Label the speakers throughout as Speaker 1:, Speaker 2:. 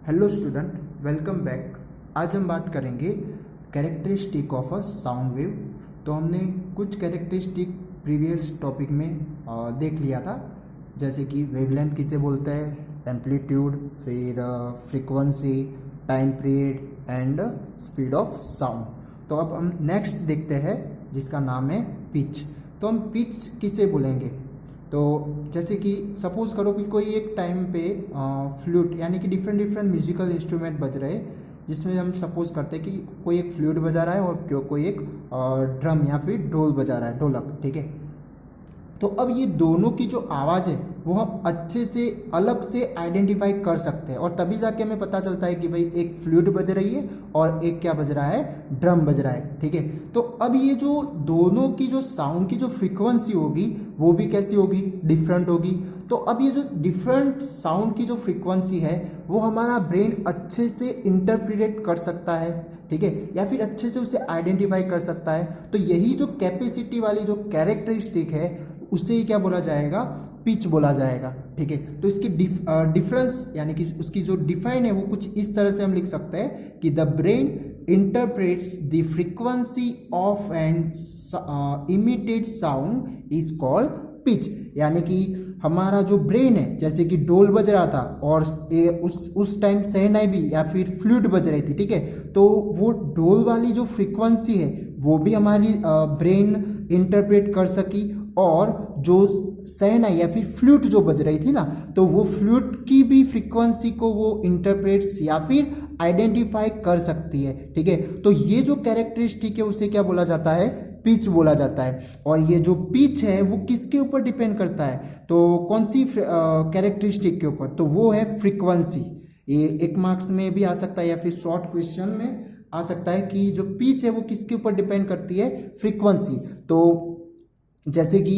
Speaker 1: Hello student, welcome back. आज हम बात करेंगे characteristic of a sound wave. तो हमने कुछ कैरेक्टरिस्टिक प्रीवियस टॉपिक में देख लिया था, जैसे कि वेवलेंथ किसे बोलते हैं, एम्पलीट्यूड, फिर frequency, time period and speed of sound. तो अब हम नेक्स्ट देखते हैं जिसका नाम है पिच। तो हम पिच किसे बोलेंगे, तो जैसे कि सपोज करो कि कोई एक टाइम पे फ्लूट यानी कि डिफरेंट म्यूजिकल इंस्ट्रूमेंट बज रहे हैं, जिसमें हम सपोज करते हैं कि कोई एक फ्लूट बजा रहा है और कोई एक ड्रम या फिर ढोल बजा रहा है, ढोलक। ठीक है, तो अब ये दोनों की जो आवाज़ है वो हम अच्छे से अलग से आइडेंटिफाई कर सकते हैं, और तभी जाके हमें पता चलता है कि भाई एक फ्लूट बज रही है और एक क्या बज रहा है, ड्रम बज रहा है। ठीक है, तो अब ये जो दोनों की जो साउंड की जो फ्रीक्वेंसी होगी वो भी कैसी होगी, डिफरेंट होगी। तो अब ये जो डिफरेंट साउंड की जो फ्रीक्वेंसी है वो हमारा ब्रेन अच्छे से इंटरप्रिटेट कर सकता है, ठीक है, या फिर अच्छे से उसे आइडेंटिफाई कर सकता है। तो यही जो कैपेसिटी वाली जो कैरेक्टरिस्टिक है उसे ही क्या बोला जाएगा, पिच बोला जाएगा। ठीक है, तो इसकी डिफरेंस यानी कि उसकी जो डिफाइन है वो कुछ इस तरह से हम लिख सकते हैं कि the brain interprets the frequency of an emitted sound is called pitch. यानी कि हमारा जो ब्रेन है, जैसे कि डोल बज रहा था और उस टाइम शहनाई भी या फिर फ्लूट बज रही थी, ठीक है, तो वो डोल वाली जो फ्रीक्वेंसी है वो भी हमारी ब्रेन इंटरप्रेट कर सकी, और जो शहनाई या फिर फ्लूट जो बज रही थी ना, तो वो फ्लूट की भी फ्रीक्वेंसी को वो इंटरप्रेट्स या फिर आइडेंटिफाई कर सकती है। ठीक है, तो ये जो कैरेक्टरिस्टिक है उसे क्या बोला जाता है, पिच बोला जाता है। और ये जो पिच है वो किसके ऊपर डिपेंड करता है, तो कौन सी कैरेक्टरिस्टिक के ऊपर, तो वो है फ्रीक्वेंसी। ये एक मार्क्स में भी आ सकता है या फिर शॉर्ट क्वेश्चन में आ सकता है कि जो पिच है वो किसके ऊपर डिपेंड करती है, फ्रीक्वेंसी। तो जैसे कि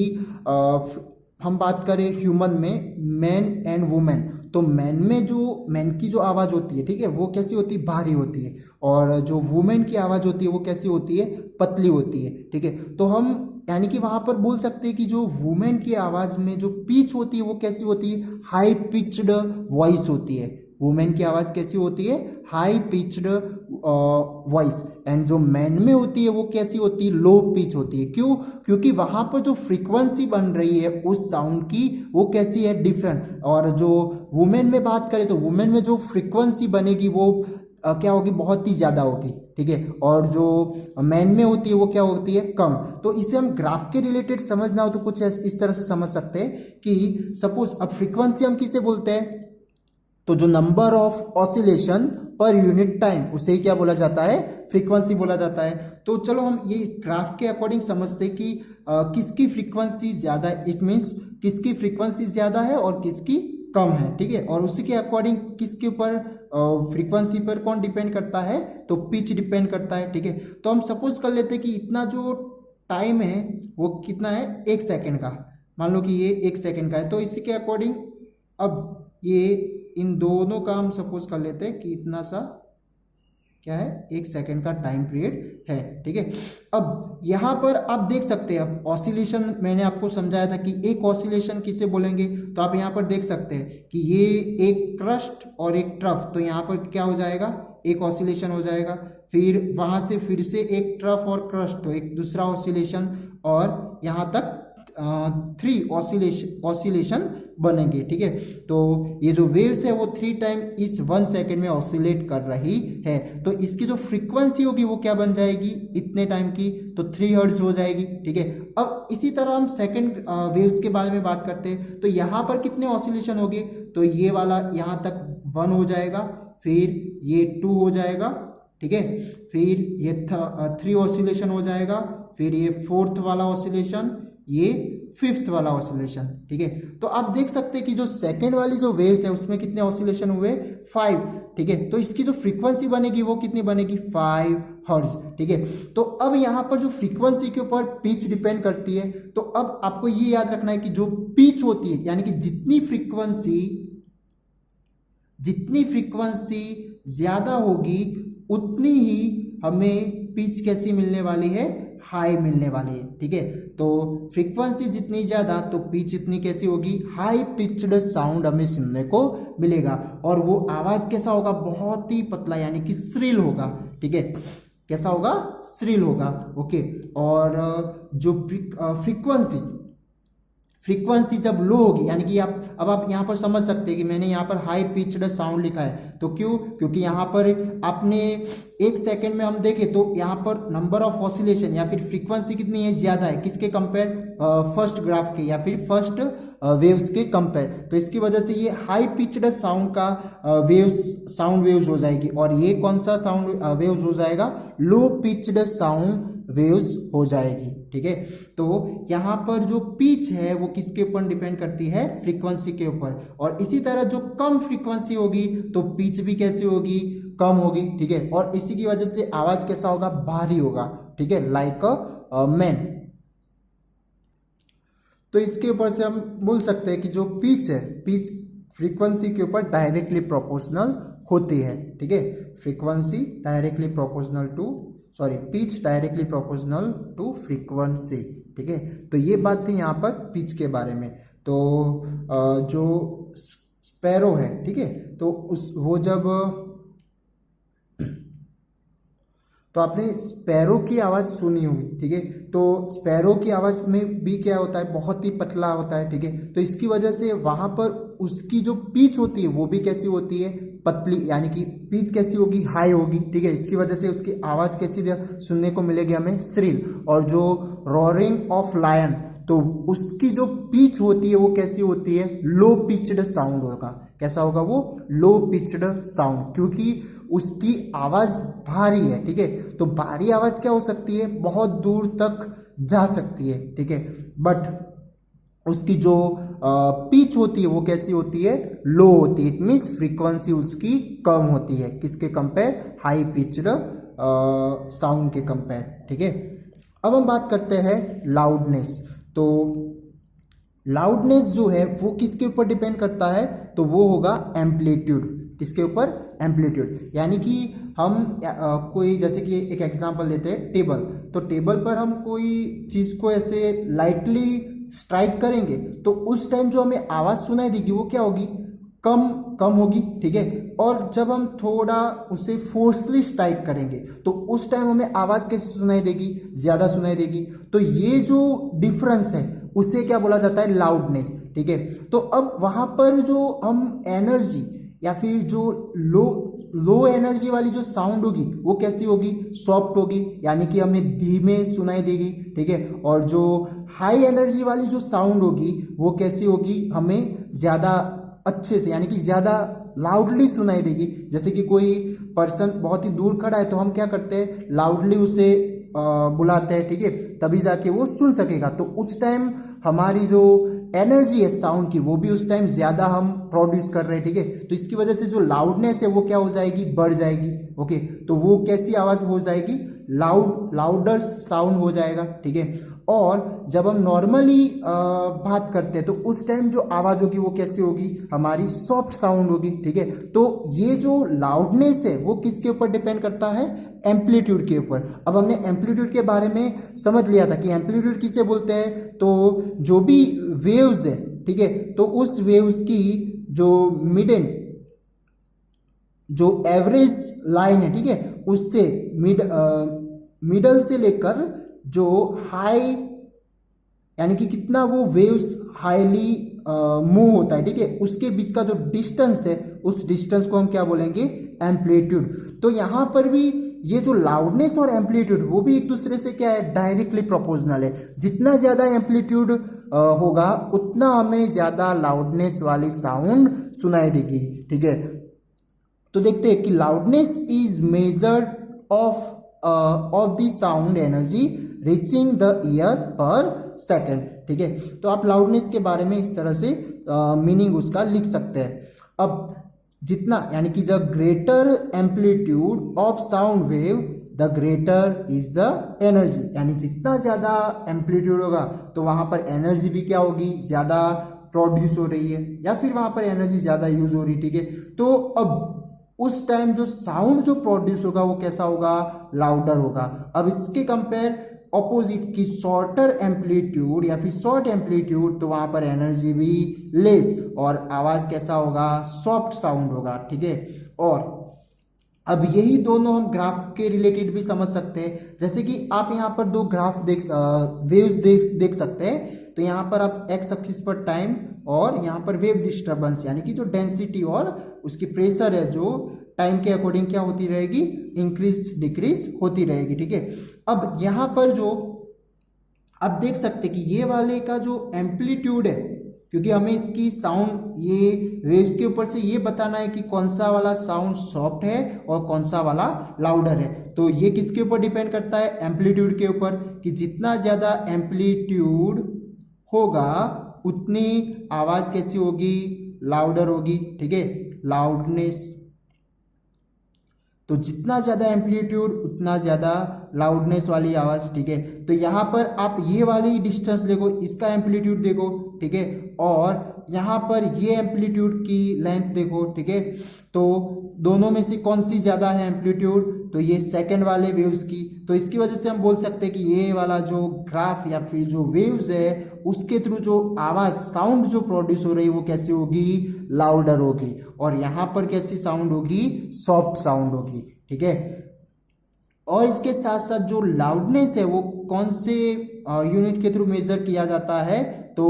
Speaker 1: हम बात करें ह्यूमन में मैन एंड वुमेन, तो मैन की जो आवाज़ होती है, ठीक है, वो कैसी होती है, भारी होती है, और जो वुमेन की आवाज़ होती है वो कैसी होती है, पतली होती है। ठीक है, तो हम यानी कि वहाँ पर बोल सकते हैं कि जो वुमेन की आवाज़ में जो पिच होती है वो कैसी होती है, हाई पिच्ड वॉइस होती है। वुमेन की आवाज़ कैसी होती है, हाई पिच्ड वॉइस, एंड जो मैन में होती है वो कैसी होती है, लो पिच होती है। क्यों, क्योंकि वहाँ पर जो फ्रीक्वेंसी बन रही है उस साउंड की वो कैसी है, डिफरेंट। और जो वुमेन में बात करें तो वुमेन में जो फ्रीक्वेंसी बनेगी वो क्या होगी, बहुत ही ज़्यादा होगी। ठीक है, और जो मैन में होती है वो क्या होती है, कम। तो इसे हम ग्राफ के रिलेटेड समझना हो तो कुछ इस तरह से समझ सकते हैं कि सपोज अब फ्रीक्वेंसी हम किसे बोलते हैं, तो जो number of oscillation per unit time उसे ही क्या बोला जाता है, फ्रीक्वेंसी बोला जाता है। तो चलो हम ये ग्राफ के अकॉर्डिंग समझते हैं कि किसकी फ्रीक्वेंसी ज़्यादा है, इट मीन्स किसकी फ्रीक्वेंसी ज़्यादा है और किसकी कम है। ठीक है, और उसी के अकॉर्डिंग किसके ऊपर फ्रीक्वेंसी पर कौन डिपेंड करता है, तो पिच डिपेंड करता है। ठीक है, तो हम सपोज कर लेते हैं कि इतना जो टाइम है वो कितना है, 1 सेकेंड का। मान लो कि ये 1 सेकेंड का है, तो इसी के अकॉर्डिंग अब ये इन दोनों का हम सपोज कर लेते हैं कि इतना सा क्या है, 1 सेकेंड का टाइम पीरियड है। ठीक है, अब यहाँ पर आप देख सकते हैं, अब ऑसिलेशन मैंने आपको समझाया था कि एक ऑसिलेशन किसे बोलेंगे, तो आप यहाँ पर देख सकते हैं कि ये एक क्रस्ट और एक ट्रफ, तो यहाँ पर क्या हो जाएगा, एक ऑसिलेशन हो जाएगा, फिर वहाँ से फिर से एक ट्रफ और क्रस्ट, तो एक दूसरा ऑसिलेशन, और यहाँ तक 3 ऑसिलेशन बनेंगे। ठीक है, तो ये जो वेव्स है वो 3 टाइम इस 1 सेकेंड में ऑसिलेट कर रही है, तो इसकी जो फ्रीक्वेंसी होगी वो क्या बन जाएगी, इतने टाइम की, तो 3 हर्ट्ज हो जाएगी। ठीक है, अब इसी तरह हम सेकेंड वेव्स के बारे में बात करते हैं, तो यहाँ पर कितने ऑसिलेशन हो गए, तो ये वाला यहाँ तक 1 हो जाएगा, फिर ये 2 हो जाएगा, ठीक है, फिर ये 3 ऑसिलेशन हो जाएगा, फिर ये 4th वाला ऑसिलेशन, ये 5th वाला ऑसिलेशन। ठीक है, तो आप देख सकते हैं कि जो सेकेंड वाली जो वेव्स है उसमें कितने ऑसिलेशन हुए, 5। ठीक है, तो इसकी जो फ्रीक्वेंसी बनेगी वो कितनी बनेगी, 5 हर्ट्ज। ठीक है, तो अब यहाँ पर जो फ्रीक्वेंसी के ऊपर पिच डिपेंड करती है, तो अब आपको ये याद रखना है कि जो पिच होती है यानी कि जितनी फ्रीक्वेंसी ज्यादा होगी उतनी ही हमें पिच कैसी मिलने वाली है, हाई मिलने वाली है, ठीक है। तो फ्रीक्वेंसी जितनी ज़्यादा तो पिच इतनी कैसी होगी, हाई पिच्ड साउंड हमें सुनने को मिलेगा। और वो आवाज़ कैसा होगा, बहुत ही पतला यानी कि श्रिल होगा, ठीक है। कैसा होगा, श्रिल होगा, ओके। और जो फ्रीक्वेंसी जब लो होगी, यानी कि आप यहाँ पर समझ सकते हैं कि मैंने यहाँ पर हाई पिच्ड साउंड लिखा है, तो क्यों, क्योंकि यहाँ पर आपने 1 सेकेंड में हम देखें तो यहाँ पर नंबर ऑफ ऑसिलेशन या फिर फ्रीक्वेंसी कितनी है, ज़्यादा है, किसके कंपेयर, फर्स्ट ग्राफ के या फिर फर्स्ट वेव्स के कंपेयर। तो इसकी वजह से ये हाई पिच्ड साउंड का साउंड वेव्स हो जाएगी, और ये कौन सा साउंड वेव्स हो जाएगा, लो पिच्ड साउंड वेव्स हो जाएगी, ठीक है। तो यहाँ पर जो पिच है वो किसके ऊपर डिपेंड करती है, फ्रीक्वेंसी के ऊपर। और इसी तरह जो कम फ्रीक्वेंसी होगी तो पिच भी कैसी होगी, कम होगी, ठीक है। और इसी की वजह से आवाज कैसा होगा, भारी होगा, ठीक है, लाइक अ मैन। तो इसके ऊपर से हम बोल सकते हैं कि जो पिच है, पिच फ्रीक्वेंसी के ऊपर डायरेक्टली प्रोपोर्शनल होती है, ठीक है। Frequency directly proportional to pitch directly proportional to frequency, ठीक है। तो ये बात थी यहाँ पर पिच के बारे में। तो जो स्पैरो है, ठीक है, तो वो जब तो आपने स्पैरो की आवाज़ सुनी होगी, ठीक है। तो स्पैरो की आवाज़ में भी क्या होता है, बहुत ही पतला होता है, ठीक है। तो इसकी वजह से वहाँ पर उसकी जो पिच होती है वो भी कैसी होती है, पतली, यानी कि पिच कैसी होगी, हाई होगी, ठीक है। इसकी वजह से उसकी आवाज़ कैसी सुनने को मिलेगी हमें, श्रिल। और जो रोअरिंग ऑफ लायन, तो उसकी जो पिच होती है वो कैसी होती है, लो पिच्ड साउंड होगा। कैसा होगा वो, लो पिच्ड साउंड, क्योंकि उसकी आवाज भारी है, ठीक है। तो भारी आवाज क्या हो सकती है, बहुत दूर तक जा सकती है, ठीक है। बट उसकी जो पिच होती है वो कैसी होती है, लो होती है। इट मीन्स फ्रीक्वेंसी उसकी कम होती है, किसके कंपेयर, हाई पिच्ड साउंड के कंपेयर, ठीक है। अब हम बात करते हैं लाउडनेस। तो लाउडनेस जो है वो किसके ऊपर डिपेंड करता है, तो वो होगा एम्पलीट्यूड। किसके ऊपर, एम्पलीट्यूड। यानी कि हम कोई, जैसे कि एक एग्जांपल लेते हैं, टेबल। तो टेबल पर हम कोई चीज़ को ऐसे लाइटली स्ट्राइक करेंगे तो उस टाइम जो हमें आवाज़ सुनाई देगी वो क्या होगी, कम होगी, ठीक है। और जब हम थोड़ा उसे फोर्सली स्ट्राइक करेंगे तो उस टाइम हमें आवाज़ कैसे सुनाई देगी, ज़्यादा सुनाई देगी। तो ये जो डिफरेंस है उसे क्या बोला जाता है, लाउडनेस, ठीक है। तो अब वहाँ पर जो हम एनर्जी या फिर जो लो एनर्जी वाली जो साउंड होगी वो कैसी होगी, सॉफ्ट होगी, यानी कि हमें धीमे सुनाई देगी, ठीक है। और जो हाई एनर्जी वाली जो साउंड होगी वो कैसी होगी, हमें ज़्यादा अच्छे से, यानी कि ज़्यादा लाउडली सुनाई देगी। जैसे कि कोई पर्सन बहुत ही दूर खड़ा है तो हम क्या करते हैं, लाउडली उसे बुलाते हैं, ठीक है, तभी जाके वो सुन सकेगा। तो उस टाइम हमारी जो एनर्जी है साउंड की वो भी उस टाइम ज़्यादा हम प्रोड्यूस कर रहे हैं, ठीक है। तो इसकी वजह से जो लाउडनेस है वो क्या हो जाएगी, बढ़ जाएगी, ओके। तो वो कैसी आवाज़ हो जाएगी, लाउडर साउंड हो जाएगा, ठीक है। और जब हम नॉर्मली बात करते हैं तो उस टाइम जो आवाज़ होगी वो कैसी होगी, हमारी सॉफ्ट साउंड होगी, ठीक है। तो ये जो लाउडनेस है वो किसके ऊपर डिपेंड करता है, एम्पलीट्यूड के ऊपर। अब हमने एम्पलीट्यूड के बारे में समझ लिया था कि एम्पलीट्यूड किसे बोलते हैं, तो जो भी वेव्स है, ठीक है, तो उस वेव्स की जो जो एवरेज लाइन है, ठीक है, उससे मिडल से लेकर जो हाई, यानी कि कितना वो वेव्स हाईली मूव होता है, ठीक है, उसके बीच का जो डिस्टेंस है उस डिस्टेंस को हम क्या बोलेंगे, एम्पलीट्यूड। तो यहाँ पर भी ये जो लाउडनेस और एम्पलीट्यूड वो भी एक दूसरे से क्या है, डायरेक्टली प्रोपोर्शनल है। जितना ज़्यादा एम्पलीट्यूड होगा उतना हमें ज़्यादा लाउडनेस वाली साउंड सुनाई देगी, ठीक है। तो देखते हैं कि loudness is measured of the sound energy reaching the year पर सेकेंड, ठीक है। तो आप लाउडनेस के बारे में इस तरह से मीनिंग उसका लिख सकते हैं। अब जितना, यानी कि the greater amplitude of sound wave the greater is the energy, यानी जितना ज़्यादा एम्पलीट्यूड होगा तो वहाँ पर एनर्जी भी क्या होगी, ज़्यादा प्रोड्यूस हो रही है या फिर वहाँ पर एनर्जी ज़्यादा यूज हो रही है, ठीक है। तो अब उस टाइम जो साउंड जो प्रोड्यूस होगा वो कैसा होगा, लाउडर होगा। अब इसके कंपेयर ऑपोजिट की शॉर्टर एम्पलीट्यूड या फिर शॉर्ट एम्पलीट्यूड, तो वहां पर एनर्जी भी लेस और आवाज कैसा होगा, सॉफ्ट साउंड होगा, ठीक है। और अब यही दोनों हम ग्राफ के रिलेटेड भी समझ सकते हैं, जैसे कि आप यहाँ पर दो ग्राफ वेव्स देख सकते हैं। तो यहाँ पर आप एक्स एक्सिस पर टाइम और यहाँ पर वेव डिस्टर्बेंस यानी कि जो डेंसिटी और उसकी प्रेशर है जो टाइम के अकॉर्डिंग क्या होती रहेगी, इंक्रीज डिक्रीज होती रहेगी, ठीक है। अब यहाँ पर जो आप देख सकते हैं कि ये वाले का जो एम्पलीट्यूड है, क्योंकि हमें इसकी साउंड ये वेव्स के ऊपर से ये बताना है कि कौन सा वाला साउंड सॉफ्ट है और कौन सा वाला लाउडर है, तो ये किसके ऊपर डिपेंड करता है, एम्पलीट्यूड के ऊपर, कि जितना ज्यादा एम्पलीट्यूड होगा उतनी आवाज कैसी होगी, लाउडर होगी, ठीक है, लाउडनेस। तो जितना ज्यादा एम्पलीट्यूड उतना ज्यादा लाउडनेस वाली आवाज, ठीक है। तो यहाँ पर आप ये वाली डिस्टेंस देखो, इसका एम्पलीट्यूड देखो, ठीक है, और यहाँ पर ये एम्पलीट्यूड की लेंथ देखो, ठीक है। तो दोनों में से कौन सी ज्यादा है एम्पलीट्यूड, तो ये सेकंड वाले वेव्स की। तो इसकी वजह से हम बोल सकते हैं कि ये वाला जो ग्राफ या फिर जो वेव्स है उसके थ्रू जो आवाज साउंड जो प्रोड्यूस हो रही है वो कैसी होगी, लाउडर होगी, और यहाँ पर कैसी साउंड होगी, सॉफ्ट साउंड होगी, ठीक है। और इसके साथ साथ जो लाउडनेस है वो कौन से यूनिट के थ्रू मेजर किया जाता है, तो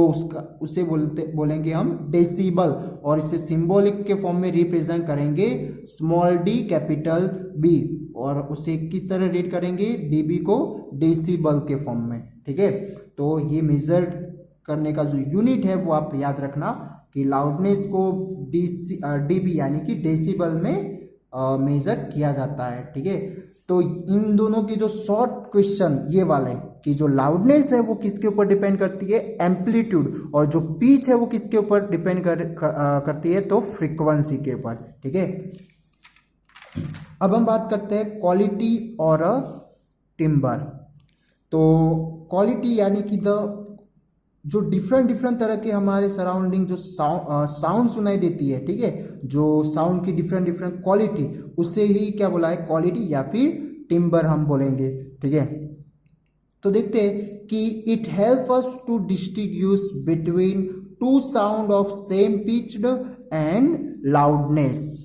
Speaker 1: उसे बोलेंगे हम डेसिबल, और इसे सिंबॉलिक के फॉर्म में रिप्रेजेंट करेंगे स्मॉल डी कैपिटल बी, और उसे किस तरह रेट करेंगे, डीबी को डेसिबल के फॉर्म में, ठीक है। तो ये मेजर करने का जो यूनिट है वो आप याद रखना कि लाउडनेस को डीबी यानी कि डेसिबल में मेजर किया जाता है, ठीक है। तो इन दोनों की जो शॉर्ट क्वेश्चन ये वाले कि जो लाउडनेस है वो किसके ऊपर डिपेंड करती है, एम्पलीट्यूड, और जो पिच है वो किसके ऊपर डिपेंड करती है, तो फ्रीक्वेंसी के ऊपर, ठीक है। अब हम बात करते हैं क्वालिटी और टिम्बर। तो क्वालिटी यानी कि जो डिफरेंट तरह के हमारे सराउंडिंग जो साउंड सुनाई देती है, ठीक है, जो साउंड की डिफरेंट क्वालिटी, उससे ही क्या बोला है, क्वालिटी या फिर टिम्बर हम बोलेंगे, ठीक है। तो देखते हैं कि it help us to distinguish between two sound of same pitched and loudness.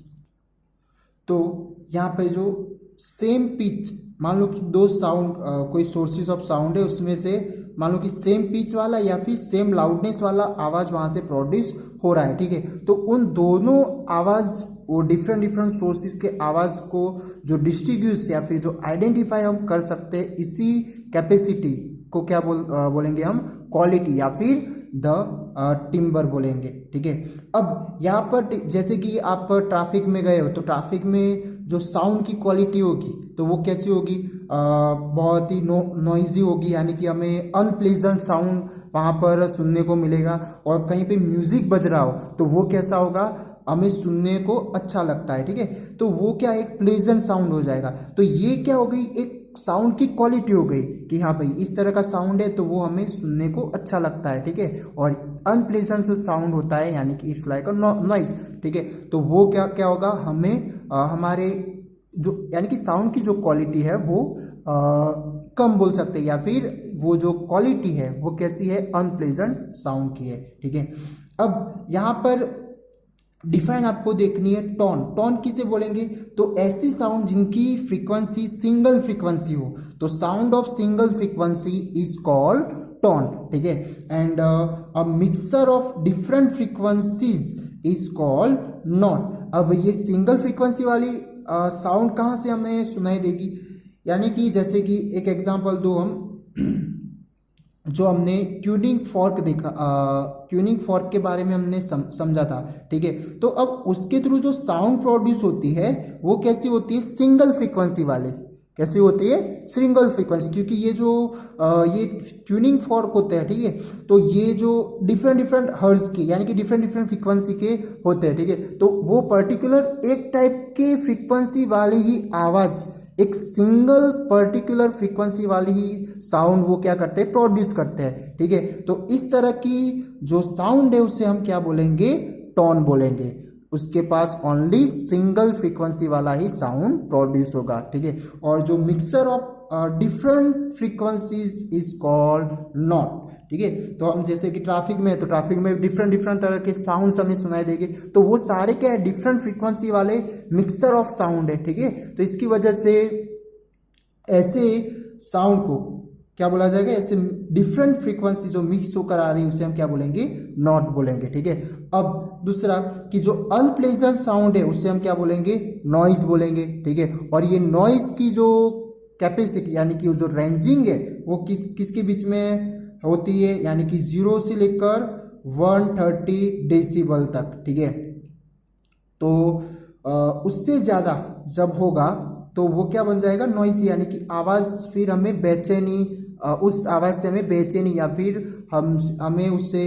Speaker 1: तो यहाँ पे जो सेम पिच, मान लो कि दो साउंड कोई सोर्सेज ऑफ साउंड है, उसमें से मान लो कि सेम पिच वाला या फिर सेम लाउडनेस वाला आवाज वहां से प्रोड्यूस हो रहा है, ठीक है। तो उन दोनों आवाज वो डिफरेंट सोर्सेज के आवाज को जो डिस्टिंग्विश या फिर जो आइडेंटिफाई हम कर सकते हैं, इसी कैपेसिटी को क्या बोलेंगे हम, क्वालिटी या फिर द टिम्बर बोलेंगे, ठीक है। अब यहाँ पर जैसे कि आप ट्रैफिक में गए हो, तो ट्रैफिक में जो साउंड की क्वालिटी होगी तो वो कैसी होगी, बहुत ही नॉइजी होगी, यानी कि हमें अनप्लेजेंट साउंड वहाँ पर सुनने को मिलेगा। और कहीं पे म्यूजिक बज रहा हो तो वो कैसा होगा, हमें सुनने को अच्छा लगता है, ठीक है। तो वो क्या एक प्लेजेंट साउंड हो जाएगा। तो ये क्या हो गई, एक साउंड की क्वालिटी हो गई कि हाँ भाई इस तरह का साउंड है तो वो हमें सुनने को अच्छा लगता है, ठीक है। और अनप्लेजेंट जो साउंड होता है यानी कि इट्स लाइक अ नॉइज, ठीक है, तो वो क्या होगा, हमें हमारे जो यानी कि साउंड की जो क्वालिटी है वो कम बोल सकते हैं, या फिर वो जो क्वालिटी है वो कैसी है, अनप्लेजेंट साउंड की है, ठीक है। अब यहाँ पर डिफाइन आपको देखनी है टोन। टोन किसे बोलेंगे, तो ऐसी साउंड जिनकी फ्रीक्वेंसी सिंगल फ्रीक्वेंसी हो, तो sound of single frequency is called tone, ठीक है। And a mixture of different frequencies is called note. अब ये सिंगल फ्रीक्वेंसी वाली साउंड कहाँ से हमें सुनाई देगी, यानी कि जैसे कि एक एग्जांपल दो हम, जो हमने ट्यूनिंग फॉर्क देखा, ट्यूनिंग फॉर्क के बारे में हमने समझा था, ठीक है। तो अब उसके थ्रू जो साउंड प्रोड्यूस होती है वो कैसी होती है, सिंगल फ्रीक्वेंसी वाले, कैसी होती है, सिंगल फ्रीक्वेंसी, क्योंकि ये जो ये ट्यूनिंग फॉर्क होते हैं, ठीक है, तो ये जो डिफरेंट हर्ट्ज के यानी कि डिफरेंट फ्रीक्वेंसी के होते हैं, ठीक है। तो वो पर्टिकुलर एक टाइप के फ्रीक्वेंसी वाली ही आवाज, एक सिंगल पर्टिकुलर फ्रीक्वेंसी वाली ही साउंड वो क्या करते हैं, प्रोड्यूस करते हैं, ठीक है। तो इस तरह की जो साउंड है उसे हम क्या बोलेंगे, टोन बोलेंगे। उसके पास ओनली सिंगल फ्रीक्वेंसी वाला ही साउंड प्रोड्यूस होगा, ठीक है। और जो mixer of different frequencies is called not. ठीक है, तो हम जैसे कि ट्रैफिक में है तो ट्रैफिक में डिफरेंट डिफरेंट तरह के साउंड्स हमें सुनाई देंगे, तो वो सारे क्या है, डिफरेंट फ्रीक्वेंसी वाले मिक्सर ऑफ साउंड है। ठीक है, तो इसकी वजह से ऐसे साउंड को क्या बोला जाएगा, ऐसे डिफरेंट फ्रीक्वेंसी जो मिक्स होकर आ रही है उसे हम क्या बोलेंगे, नॉट बोलेंगे। ठीक है, अब दूसरा कि जो अनप्लेजेंट साउंड है उसे हम क्या बोलेंगे, नॉइज बोलेंगे। ठीक है, और ये नॉइज की जो कैपेसिटी यानी कि जो रेंजिंग है वो किसके बीच में होती है, यानी कि 0 से लेकर 130 डेसिबल तक। ठीक है, तो उससे ज़्यादा जब होगा तो वो क्या बन जाएगा, नॉइस, यानी कि आवाज़ फिर हमें बेचैनी, उस आवाज़ से हमें बेचैनी या फिर हमें उससे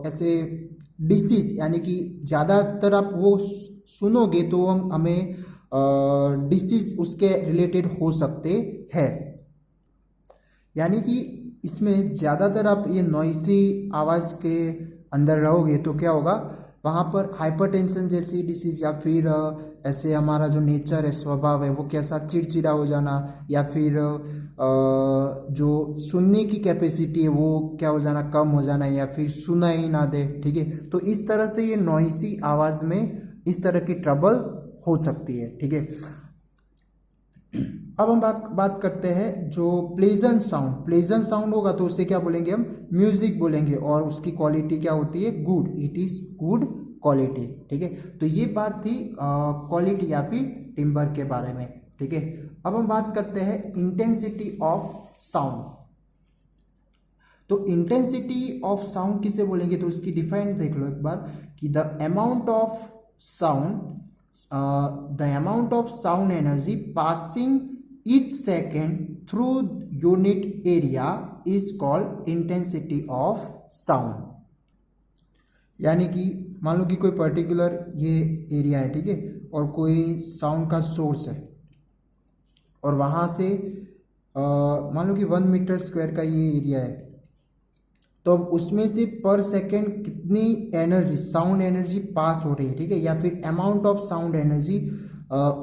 Speaker 1: ऐसे डिसीज, यानी कि ज़्यादातर आप वो सुनोगे तो हमें डिसीज उसके रिलेटेड हो सकते हैं। यानी कि इसमें ज़्यादातर आप ये नॉइसी आवाज़ के अंदर रहोगे तो क्या होगा, वहाँ पर हाइपरटेंशन जैसी डिसीज या फिर ऐसे हमारा जो नेचर है, स्वभाव है, वो कैसा चिड़चिड़ा हो जाना या फिर जो सुनने की कैपेसिटी है वो क्या हो जाना, कम हो जाना या फिर सुना ही ना दे। ठीक है, तो इस तरह से ये नॉइसी आवाज़ में इस तरह की ट्रबल हो सकती है। ठीक है, अब हम बात करते हैं जो प्लेजेंट साउंड। प्लेजेंट साउंड होगा तो उसे क्या बोलेंगे हम, म्यूजिक बोलेंगे, और उसकी क्वालिटी क्या होती है, good, it is good quality. ठीक है, तो ये बात थी क्वालिटी या फिर टिम्बर के बारे में। ठीक है, अब हम बात करते हैं इंटेंसिटी ऑफ साउंड। तो इंटेंसिटी ऑफ साउंड किसे बोलेंगे, तो उसकी डिफाइन देख लो एक बार कि the amount of sound energy passing each second through unit area is called intensity of sound। यानी कि मान लो कि कोई पर्टिकुलर ये एरिया है, ठीक है, और कोई साउंड का सोर्स है और वहाँ से मान लो कि 1 मीटर स्क्वायर का ये एरिया है, तो अब उसमें से पर सेकेंड कितनी एनर्जी, साउंड एनर्जी पास हो रही है। ठीक है, या फिर अमाउंट ऑफ साउंड एनर्जी,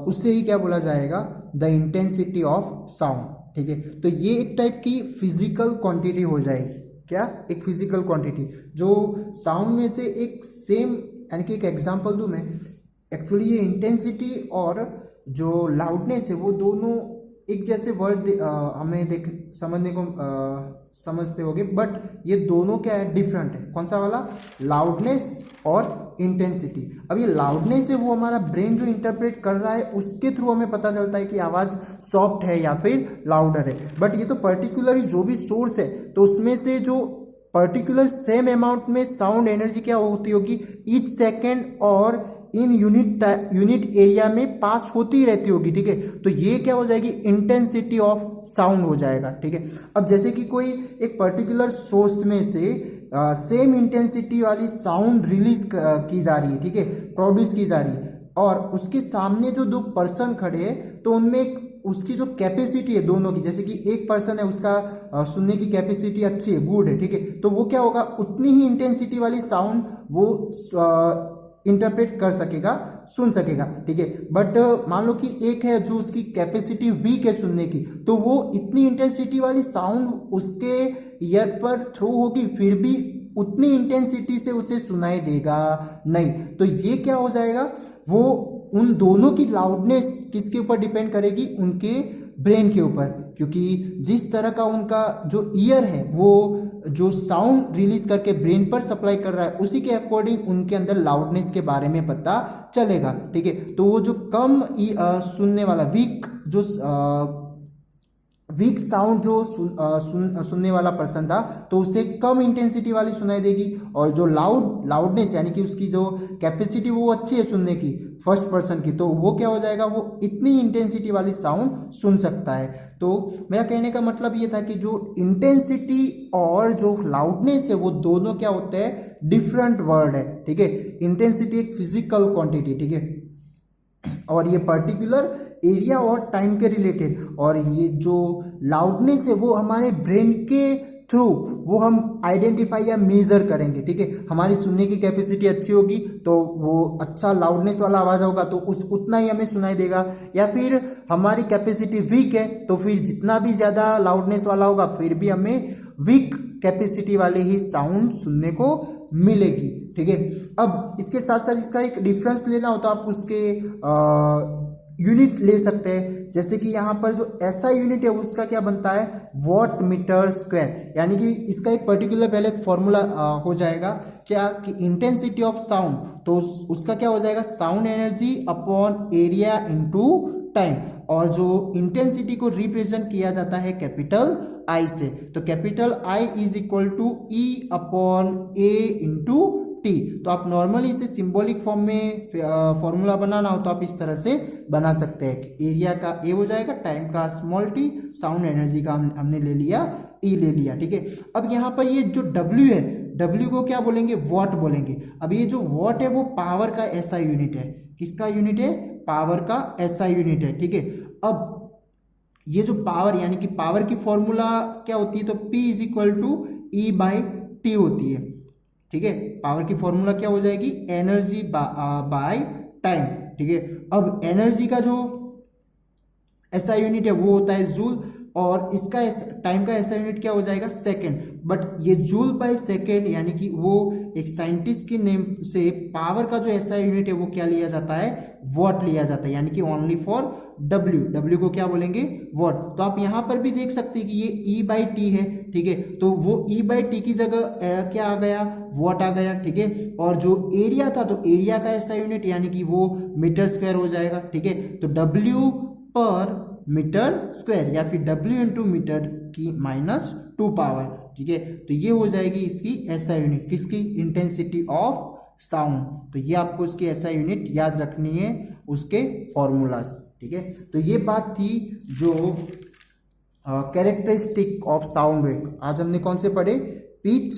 Speaker 1: उससे ही क्या बोला जाएगा, द इंटेंसिटी ऑफ साउंड। ठीक है, तो ये एक टाइप की फिजिकल क्वांटिटी हो जाएगी। क्या, एक फिजिकल क्वांटिटी जो साउंड में से एक सेम, यानी कि एक एग्जांपल दूं मैं, एक्चुअली ये इंटेंसिटी और जो लाउडनेस है वो दोनों एक जैसे वर्ड हमें समझने को समझते होगे, बट ये दोनों क्या है, डिफरेंट है। कौन सा वाला, लाउडनेस और इंटेंसिटी। अब ये लाउडनेस है वो हमारा ब्रेन जो इंटरप्रेट कर रहा है उसके थ्रू हमें पता चलता है कि आवाज़ सॉफ्ट है या फिर लाउडर है, बट ये तो पर्टिकुलरली जो भी सोर्स है तो उसमें से जो पर्टिकुलर सेम अमाउंट में साउंड एनर्जी क्या होती होगी, ईच सेकेंड और इन यूनिट एरिया में पास होती रहती होगी। ठीक है, तो ये क्या हो जाएगी, इंटेंसिटी ऑफ साउंड हो जाएगा। ठीक है, अब जैसे कि कोई एक पर्टिकुलर सोर्स में से सेम इंटेंसिटी वाली साउंड रिलीज की जा रही है, ठीक है, प्रोड्यूस की जा रही है, और उसके सामने जो 2 पर्सन खड़े हैं तो उनमें एक उसकी जो कैपेसिटी है दोनों की, जैसे कि एक पर्सन है उसका सुनने की कैपेसिटी अच्छी है, गुड है, ठीक है, तो वो क्या होगा, उतनी ही इंटेंसिटी वाली साउंड वो इंटरप्रेट कर सकेगा, सुन सकेगा। ठीक है, बट मान लो कि एक है जो उसकी कैपेसिटी वीक है सुनने की, तो वो इतनी इंटेंसिटी वाली साउंड उसके ईयर पर थ्रू होगी, फिर भी उतनी इंटेंसिटी से उसे सुनाई देगा नहीं। तो ये क्या हो जाएगा, वो उन दोनों की लाउडनेस किसके ऊपर डिपेंड करेगी, उनके ब्रेन के ऊपर, क्योंकि जिस तरह का उनका जो ईयर है वो जो साउंड रिलीज करके ब्रेन पर सप्लाई कर रहा है उसी के अकॉर्डिंग उनके अंदर लाउडनेस के बारे में पता चलेगा। ठीक है, तो वो जो कम सुनने वाला वीक साउंड जो सुनने वाला पर्सन था तो उसे कम इंटेंसिटी वाली सुनाई देगी, और जो लाउडनेस यानी कि उसकी जो कैपेसिटी वो अच्छी है सुनने की फर्स्ट पर्सन की, तो वो क्या हो जाएगा, वो इतनी इंटेंसिटी वाली साउंड सुन सकता है। तो मेरा कहने का मतलब ये था कि जो इंटेंसिटी और जो लाउडनेस है वो दोनों क्या होते हैं, डिफरेंट वर्ड है। ठीक है, इंटेंसिटी एक फिजिकल क्वांटिटी, ठीक है, और ये पर्टिकुलर एरिया और टाइम के रिलेटेड, और ये जो लाउडनेस है वो हमारे ब्रेन के थ्रू वो हम आइडेंटिफाई या मेजर करेंगे, ठीक है। हमारी सुनने की कैपेसिटी अच्छी होगी तो वो अच्छा लाउडनेस वाला आवाज होगा तो उस उतना ही हमें सुनाई देगा, या फिर हमारी कैपेसिटी वीक है तो फिर जितना भी ज्यादा लाउडनेस वाला होगा फिर भी हमें वीक कैपेसिटी वाले ही साउंड सुनने को मिलेगी, ठीक है। अब इसके साथ साथ इसका एक डिफरेंस लेना हो तो आप उसके यूनिट ले सकते हैं। जैसे कि यहाँ पर जो ऐसा यूनिट है उसका क्या बनता है, वॉट मीटर स्क्वायर, यानी कि इसका एक पर्टिकुलर पहले फॉर्मूला हो जाएगा क्या कि इंटेंसिटी ऑफ साउंड, तो उसका क्या हो जाएगा, sound energy upon area into time, और जो इंटेंसिटी को रिप्रेजेंट किया जाता है कैपिटल आई से, तो capital I is equal to E upon A into T. तो आप नॉर्मली इसे सिंबॉलिक फॉर्म में फॉर्मूला बनाना हो तो आप इस तरह से बना सकते हैं कि एरिया का ए हो जाएगा, टाइम का स्मॉल टी, साउंड एनर्जी का हमने ले लिया ई ले लिया, ठीक है। अब यहाँ पर ये जो डब्ल्यू है, डब्ल्यू को क्या बोलेंगे, वॉट बोलेंगे। अब ये जो वॉट है वो पावर का ऐसा यूनिट है, किसका यूनिट है, पावर का ऐसा यूनिट है, ठीक है। अब ये जो पावर यानी कि पावर की फॉर्मूला क्या होती है, तो P is equal to E by T होती है, ठीक है। पावर की फॉर्मूला क्या हो जाएगी, एनर्जी बाय टाइम, ठीक है। अब एनर्जी का जो ऐसा यूनिट है वो होता है जूल, और इसका टाइम का ऐसा यूनिट क्या हो जाएगा, सेकंड। बट ये जूल बाय सेकंड यानी कि वो एक साइंटिस्ट के नेम से पावर का जो ऐसा यूनिट है वो क्या लिया जाता है, वॉट लिया जाता है, यानी कि ओनली फॉर डब्ल्यू, डब्ल्यू को क्या बोलेंगे, वॉट। तो आप यहां पर भी देख सकते हैं कि ये ई बाई टी है, ठीक है। तो वो ई बाई टी की जगह क्या आ गया, वॉट आ गया, ठीक है। और जो एरिया था तो एरिया का ऐसा यूनिट यानी कि वो मीटर स्क्वायर हो जाएगा, ठीक है। तो डब्ल्यू पर मीटर स्क्वायर या फिर डब्ल्यू इंटू मीटर की -2 पावर, ठीक है। तो ये हो जाएगी इसकी ऐसा यूनिट, किसकी, इंटेंसिटी ऑफ साउंड। तो ये आपको उसकी ऐसा यूनिट याद रखनी है, उसके फॉर्मूलाज, ठीक है। तो ये बात थी जो कैरेक्टरिस्टिक ऑफ साउंड वेव। आज हमने कौन से पढ़े, पिच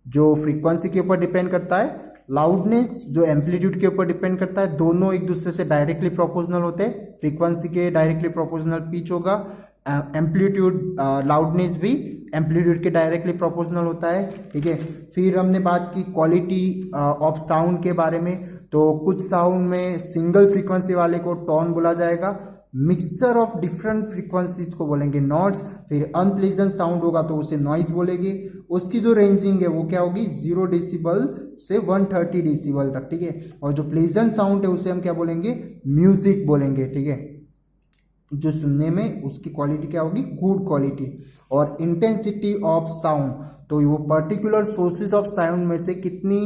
Speaker 1: जो फ्रीक्वेंसी के ऊपर डिपेंड करता है, लाउडनेस जो एम्पलीट्यूड के ऊपर डिपेंड करता है, दोनों एक दूसरे से डायरेक्टली प्रोपोर्शनल होते हैं, फ्रीक्वेंसी के डायरेक्टली प्रोपोर्शनल पिच होगा, एम्पलीट्यूड लाउडनेस भी एम्पलीट्यूड के डायरेक्टली प्रोपोर्शनल होता है, ठीक है। फिर हमने बात की क्वालिटी ऑफ साउंड के बारे में, तो कुछ साउंड में सिंगल फ्रीक्वेंसी वाले को टोन बोला जाएगा, मिक्सचर ऑफ डिफरेंट फ्रीक्वेंसीज को बोलेंगे नॉट्स, फिर अनप्लेजेंट साउंड होगा तो उसे नॉइज बोलेंगे। उसकी जो रेंजिंग है वो क्या होगी, 0 डेसिबल से 130 डेसिबल तक, ठीक है। और जो प्लेजेंट साउंड है उसे हम क्या बोलेंगे, म्यूजिक बोलेंगे, ठीक है। जो सुनने में उसकी क्वालिटी क्या होगी, गुड क्वालिटी। और इंटेंसिटी ऑफ साउंड, तो वो पर्टिकुलर सोर्सेज ऑफ साउंड में से कितनी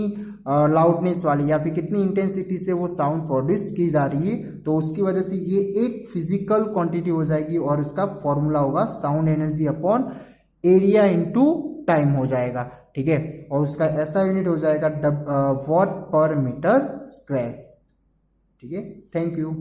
Speaker 1: लाउडनेस वाली या फिर कितनी इंटेंसिटी से वो साउंड प्रोड्यूस की जा रही है, तो उसकी वजह से ये एक फिजिकल क्वांटिटी हो जाएगी और इसका फॉर्मूला होगा sound energy upon area into time हो जाएगा, ठीक है। और उसका ऐसा यूनिट हो जाएगा वॉट पर मीटर स्क्वायर, ठीक है। Thank you.